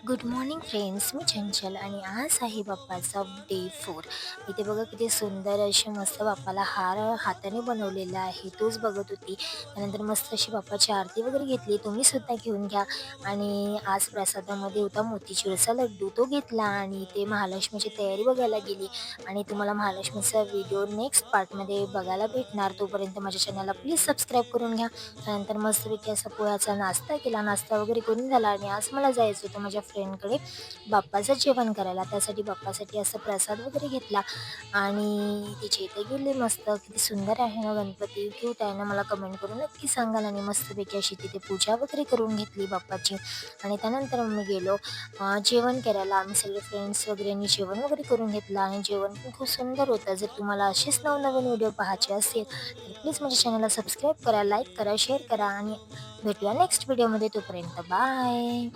Good morning friends, मी चंचल आणि आज आहे बाप्पाचा डे 4. इथे बघा किती सुंदर असे मस्त बाप्पाला हार हाताने बनवलेला आहे, तोच बघत होती. त्यानंतर मस्त अशी बाप्पाची आरती वगैरे घेतली, तुम्ही सुद्धा घेऊन घ्या. आणि आज प्रसादामध्ये होता मोतीचूरचा लड्डू, तो घेतला आणि ते महालक्ष्मीची तयारी बघायला गेली. आणि तुम्हाला महालक्ष्मीचा व्हिडिओ नेक्स्ट पार्टमध्ये बघायला भेटणार. तोपर्यंत माझ्या चॅनलला प्लीज सबस्क्राईब करून घ्या. त्यानंतर मस्तपैकी असा पोह्याचा नाश्ता केला, नाश्ता वगैरे करून झाला आणि आज मला जायचं होतं माझ्या फ्रेंडकडे बाप्पाचं जेवण करायला. त्यासाठी बाप्पासाठी असा प्रसाद वगैरे घेतला आणि तिच्या इथे गेले. मस्त किती सुंदर आहे ना गणपती, क्यूट आहे ना. मला कमेंट करून नक्की सांगाल. आणि मस्तपैकी अशी तिथे पूजा वगैरे करून घेतली बाप्पाची. आणि त्यानंतर मग मी गेलो जेवण करायला. आम्ही सगळे फ्रेंड्स वगैरेंनी जेवण वगैरे करून घेतलं आणि जेवण पण खूप सुंदर होतं. जर तुम्हाला असेच नवनवीन व्हिडिओ पाहायचे असेल तर प्लीज माझ्या चॅनलला सबस्क्राईब करा, लाईक करा, शेअर करा आणि भेटूया नेक्स्ट व्हिडिओमध्ये. तोपर्यंत बाय.